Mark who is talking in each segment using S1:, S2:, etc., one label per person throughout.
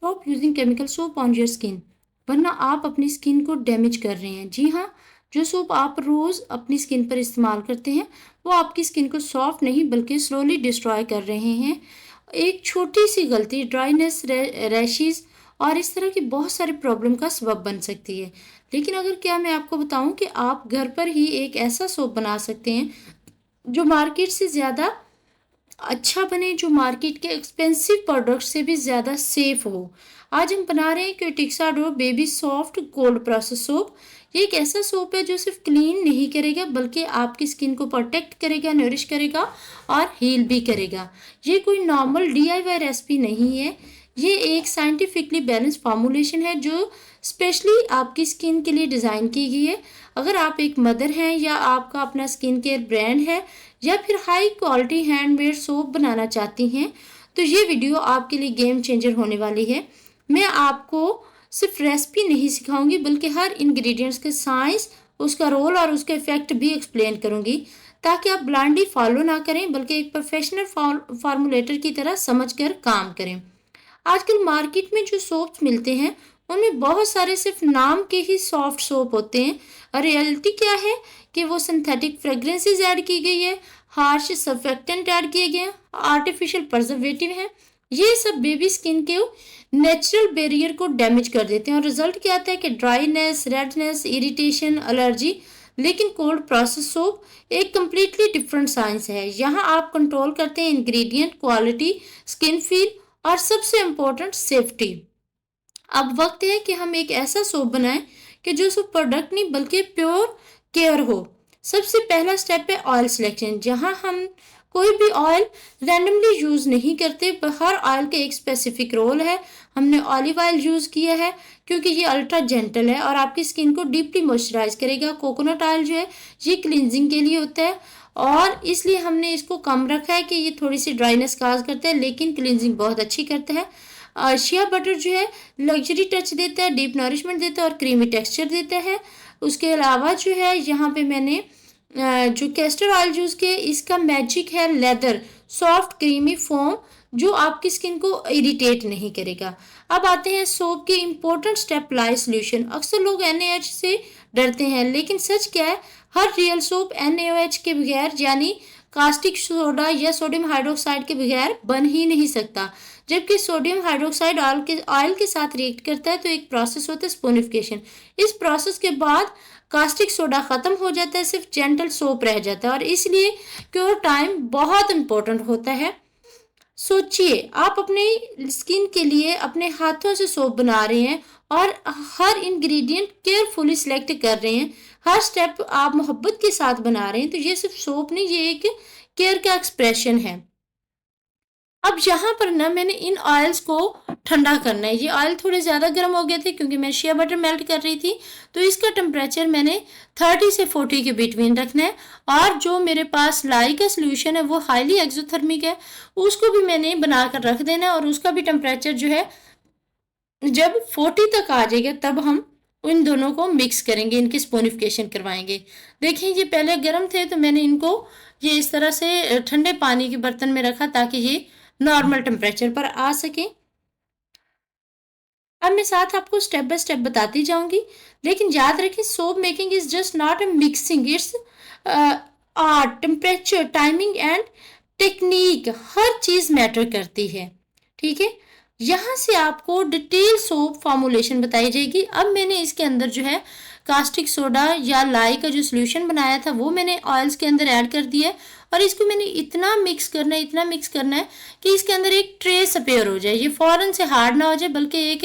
S1: Stop using chemical soap on your skin, वरना आप अपनी स्किन को डैमेज कर रहे हैं। जी हाँ, जो सोप आप रोज़ अपनी स्किन पर इस्तेमाल करते हैं वो आपकी स्किन को सॉफ्ट नहीं बल्कि स्लोली डिस्ट्रॉय कर रहे हैं। एक छोटी सी गलती ड्राइनेस, रैशेज और इस तरह की बहुत सारी प्रॉब्लम का सबब बन सकती है। लेकिन अगर क्या मैं आपको बताऊं कि आप घर पर ही एक ऐसा सोप बना सकते हैं जो मार्केट से ज़्यादा अच्छा बने, जो मार्केट के एक्सपेंसिव प्रोडक्ट से भी ज़्यादा सेफ हो। आज हम बना रहे हैं क्यूटिक्सा डो baby soft cold process soap. ये एक ऐसा सोप है जो सिर्फ क्लीन नहीं करेगा बल्कि आपकी स्किन को प्रोटेक्ट करेगा, नरिश करेगा और हील भी करेगा। ये कोई नॉर्मल DIY रेसिपी नहीं है, ये एक साइंटिफिकली बैलेंस फॉर्मूलेशन है जो स्पेशली आपकी स्किन के लिए डिज़ाइन की गई है। अगर आप एक मदर हैं या आपका अपना स्किन केयर ब्रांड है या फिर हाई क्वालिटी हैंडमेड सोप बनाना चाहती हैं तो ये वीडियो आपके लिए गेम चेंजर होने वाली है। मैं आपको सिर्फ रेसिपी नहीं सिखाऊंगी बल्कि हर इंग्रेडिएंट्स के साइंस, उसका रोल और उसका इफेक्ट भी एक्सप्लेन करूंगी ताकि आप ब्लाइंडली फॉलो ना करें बल्कि एक प्रोफेशनल फार्मूलेटर की तरह समझकर काम करें। आजकल मार्केट में जो सोप्स मिलते हैं उनमें बहुत सारे सिर्फ नाम के ही सॉफ्ट सोप होते हैं और रियलिटी क्या है कि वो सिंथेटिक फ्रेग्रेंसेस ऐड की गई है, हार्श सर्फेक्टेंट ऐड किए गए हैं, आर्टिफिशियल प्रिजर्वेटिव हैं। ये सब बेबी स्किन के नेचुरल बैरियर को डैमेज कर देते हैं और रिजल्ट क्या आता है कि ड्राइनेस, रेडनेस, इरिटेशन, एलर्जी। लेकिन कोल्ड प्रोसेस सोप एक कम्प्लीटली डिफरेंट साइंस है। यहाँ आप कंट्रोल करते हैं इंग्रेडिएंट, क्वालिटी, स्किन फील और सबसे इम्पोर्टेंट सेफ्टी। अब वक्त है कि हम एक ऐसा सोप बनाएं कि जो सिर्फ प्रोडक्ट नहीं बल्कि प्योर केयर हो। सबसे पहला स्टेप है ऑयल सिलेक्शन, जहां हम कोई भी ऑयल रैंडमली यूज़ नहीं करते पर हर ऑयल का एक स्पेसिफिक रोल है। हमने ऑलिव ऑयल यूज़ किया है क्योंकि ये अल्ट्रा जेंटल है और आपकी स्किन को डीपली मॉइस्चराइज करेगा। कोकोनट ऑयल जो है ये क्लिनजिंग के लिए होता है और इसलिए हमने इसको कम रखा है कि ये थोड़ी सी ड्राइनेस काज करता है लेकिन क्लिनजिंग बहुत अच्छी करता है। शिया बटर जो है लग्जरी टच देता है, डीप नरिशमेंट देता है और क्रीमी टेक्सचर देता है। उसके अलावा जो है यहाँ पे मैंने जो कैस्टर ऑयल यूज़ किया, इसका मैजिक है लेदर सॉफ्ट क्रीमी फोम जो आपकी स्किन को इरिटेट नहीं करेगा। अब आते हैं सोप के इम्पोर्टेंट स्टेप लाई सोल्यूशन। अक्सर लोग NaOH से डरते हैं लेकिन सच क्या है, हर रियल सोप NaOH के बगैर यानी कास्टिक सोडा या सोडियम हाइड्रोक्साइड के बगैर बन ही नहीं सकता। जबकि सोडियम हाइड्रोक्साइड ऑयल के साथ रिएक्ट करता है तो एक प्रोसेस होता है स्पूनिफिकेशन। इस प्रोसेस के बाद कास्टिक सोडा खत्म हो जाता है, सिर्फ जेंटल सोप रह जाता है और इसलिए क्योर टाइम बहुत इंपॉर्टेंट होता है। सोचिए आप अपने स्किन के लिए अपने हाथों से सोप बना रहे हैं और हर इंग्रेडिएंट केयरफुली सिलेक्ट कर रहे हैं, हर स्टेप आप मोहब्बत के साथ बना रहे हैं तो ये सिर्फ सोप नहीं, ये एक केयर का एक्सप्रेशन है। अब यहाँ पर ना मैंने इन ऑयल्स को ठंडा करना है। ये ऑयल थोड़े ज़्यादा गर्म हो गए थे क्योंकि मैं शिया बटर मेल्ट कर रही थी तो इसका टेम्परेचर मैंने 30 से 40 के बिटवीन रखना है। और जो मेरे पास लाई का सोल्यूशन है वो हाईली एक्सोथर्मिक है, उसको भी मैंने बनाकर रख देना है और उसका भी टेम्परेचर जो है जब 40 तक आ जाएगा तब हम इन दोनों को मिक्स करेंगे, इनकी स्पूनिफिकेशन करवाएंगे। देखिए ये पहले गर्म थे तो मैंने इनको ये इस तरह से ठंडे पानी के बर्तन में रखा ताकि ये नॉर्मल टेम्परेचर पर आ सके। अब मैं साथ आपको स्टेप बाय स्टेप बताती जाऊंगी, लेकिन याद रखें soap making is just not a mixing, it's art, temperature, timing and technique, हर चीज मैटर करती है। ठीक है, यहाँ से आपको डिटेल सोप फॉर्मूलेशन बताई जाएगी। अब मैंने इसके अंदर जो है कास्टिक सोडा या लाई का जो सोल्यूशन बनाया था वो मैंने ऑयल्स के अंदर ऐड कर दिया है और इसको मैंने इतना मिक्स करना है, इतना मिक्स करना है कि इसके अंदर एक ट्रेस अपेयर हो जाए, ये फौरन से हार्ड ना हो जाए बल्कि एक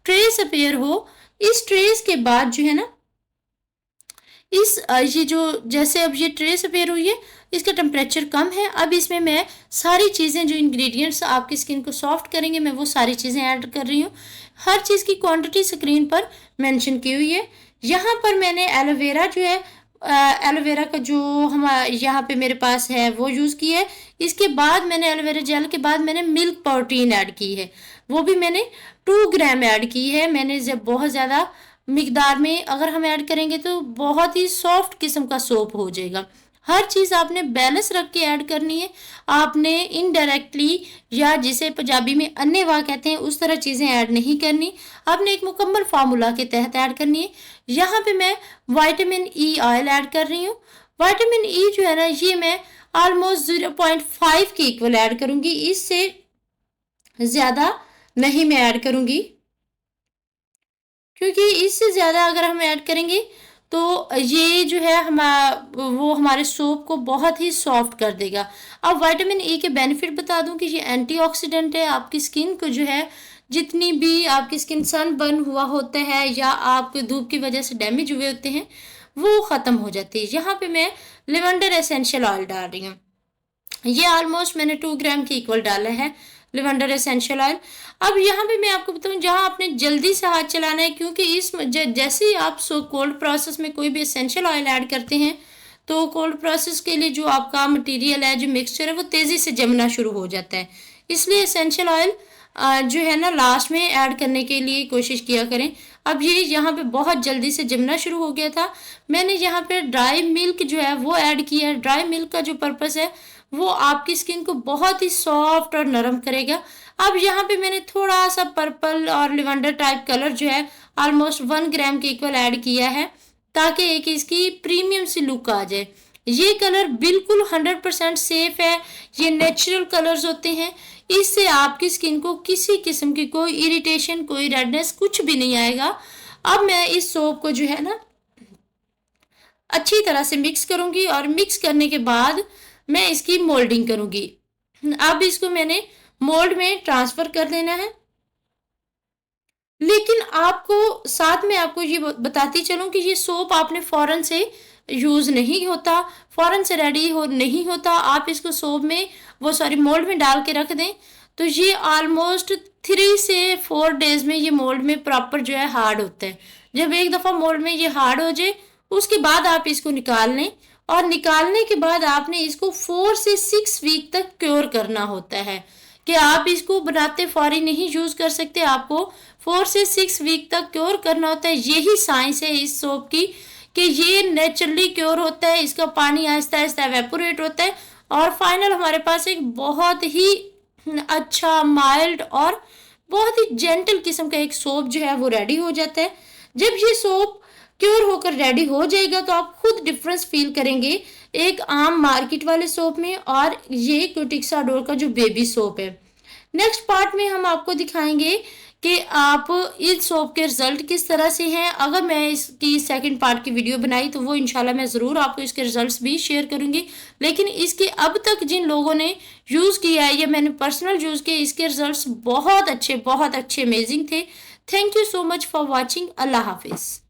S1: ट्रेस अपेयर हो। इस ट्रेस के बाद जो है ना ये जो जैसे अब ये ट्रेस अपेयर हुई है, इसका टेम्परेचर कम है। अब इसमें मैं सारी चीज़ें जो इंग्रेडिएंट्स आपकी स्किन को सॉफ्ट करेंगे मैं वो सारी चीज़ें ऐड कर रही हूँ। हर चीज़ की क्वांटिटी स्क्रीन पर मेंशन की हुई है। यहाँ पर मैंने एलोवेरा जो है एलोवेरा का जो हमारे यहाँ पे मेरे पास है वो यूज़ किया है। इसके बाद मैंने एलोवेरा जेल के बाद मैंने मिल्क प्रोटीन ऐड की है, वो भी मैंने 2 ग्राम ऐड की है। मैंने जब बहुत ज़्यादा मिकदार में अगर हम ऐड करेंगे तो बहुत ही सॉफ्ट किस्म का सोप हो जाएगा। हर चीज़ आपने बैलेंस रख के ऐड करनी है। आपने इनडायरेक्टली या जिसे पंजाबी में अन्नेवाह कहते हैं उस तरह चीज़ें ऐड नहीं करनी। आपने एक मुकम्मल फार्मूला के तहत ऐड करनी है। यहाँ पे मैं विटामिन ई ऑयल ऐड कर रही हूँ। विटामिन ई जो है ना, ये मैं ऑलमोस्ट 0.5 के इक्वल ऐड करूँगी, इससे ज़्यादा नहीं मैं ऐड करूँगी, क्योंकि इससे ज़्यादा अगर हम ऐड करेंगे तो ये जो है वो हमारे सोप को बहुत ही सॉफ्ट कर देगा। अब विटामिन ई के बेनिफिट बता दूं कि ये एंटीऑक्सीडेंट है। आपकी स्किन को जो है, जितनी भी आपकी स्किन सन बर्न हुआ होता है या आपके धूप की वजह से डैमेज हुए होते हैं, वो ख़त्म हो जाती है। यहाँ पे मैं लिवेंडर एसेंशियल ऑयल डाल रही हूँ। ये ऑलमोस्ट मैंने 2 ग्राम के इक्वल डाला है लिवेंडर एसेंशियल ऑयल। अब यहाँ पे मैं आपको बताऊँ, जहाँ आपने जल्दी से हाथ चलाना है, क्योंकि जैसे ही आप कोल्ड प्रोसेस में कोई भी एसेंशियल ऑयल ऐड करते हैं तो कोल्ड प्रोसेस के लिए जो आपका मटेरियल है, जो मिक्सचर है, वो तेज़ी से जमना शुरू हो जाता है। इसलिए एसेंशियल ऑयल जो है ना, लास्ट में ऐड करने के लिए कोशिश किया करें। अब ये यहाँ पे बहुत जल्दी से जमना शुरू हो गया था। मैंने यहाँ पे ड्राई मिल्क जो है वो ऐड किया है। ड्राई मिल्क का जो पर्पस है वो आपकी स्किन को बहुत ही सॉफ्ट और नरम करेगा। अब यहाँ पे मैंने थोड़ा सा पर्पल और लिवेंडर टाइप कलर जो है ऑलमोस्ट 1 ग्राम के इक्वल ऐड किया है, ताकि एक इसकी प्रीमियम सी लुक आ जाए। ये कलर बिल्कुल 100% सेफ है। ये नेचुरल कलर्स होते हैं। इससे आपकी स्किन को किसी किस्म की कोई इरिटेशन, कोई रेडनेस, कुछ भी नहीं आएगा। अब मैं इस सोप को जो है ना अच्छी तरह से मिक्स करूंगी और मिक्स करने के बाद मैं इसकी मोल्डिंग करूंगी। अब इसको मैंने मोल्ड में ट्रांसफर कर देना है। लेकिन आपको साथ में आपको ये बताती चलूं कि ये सोप आपने फौरन से यूज़ नहीं होता, फौरन से रेडी हो नहीं होता। आप इसको सोप में मोल्ड में डाल के रख दें तो ये ऑलमोस्ट 3 से 4 डेज में ये मोल्ड में प्रॉपर जो है हार्ड होता है। जब एक दफ़ा मोल्ड में ये हार्ड हो जाए उसके बाद आप इसको निकाल लें, और निकालने के बाद आपने इसको 4 से 6 वीक तक क्योर करना होता है। कि आप इसको बनाते फौरी नहीं यूज़ कर सकते, आपको 4 से 6 वीक तक क्योर करना होता है। यही साइंस है इस सोप की कि ये नेचुरली क्योर होता है, इसका पानी आहिस्ता आहिस्ता एवेपोरेट होता है और फाइनल हमारे पास एक बहुत ही अच्छा, माइल्ड और बहुत ही जेंटल किस्म का एक सोप जो है वो रेडी हो जाता है। जब ये सोप क्योर होकर रेडी हो जाएगा तो आप खुद डिफरेंस फील करेंगे एक आम मार्केट वाले सोप में और ये क्यूटिक्साडोर का जो बेबी सोप है। नेक्स्ट पार्ट में हम आपको दिखाएंगे कि आप इस सोप के रिजल्ट किस तरह से हैं। अगर मैं इसकी सेकंड पार्ट की वीडियो बनाई तो वो इंशाल्लाह मैं ज़रूर आपको इसके रिजल्ट्स भी शेयर करूंगी। लेकिन इसके अब तक जिन लोगों ने यूज़ किया है या मैंने पर्सनल यूज़ किया, इसके रिजल्ट्स बहुत अच्छे अमेजिंग थे। Thank you so much for watching. अल्लाह हाफिज़।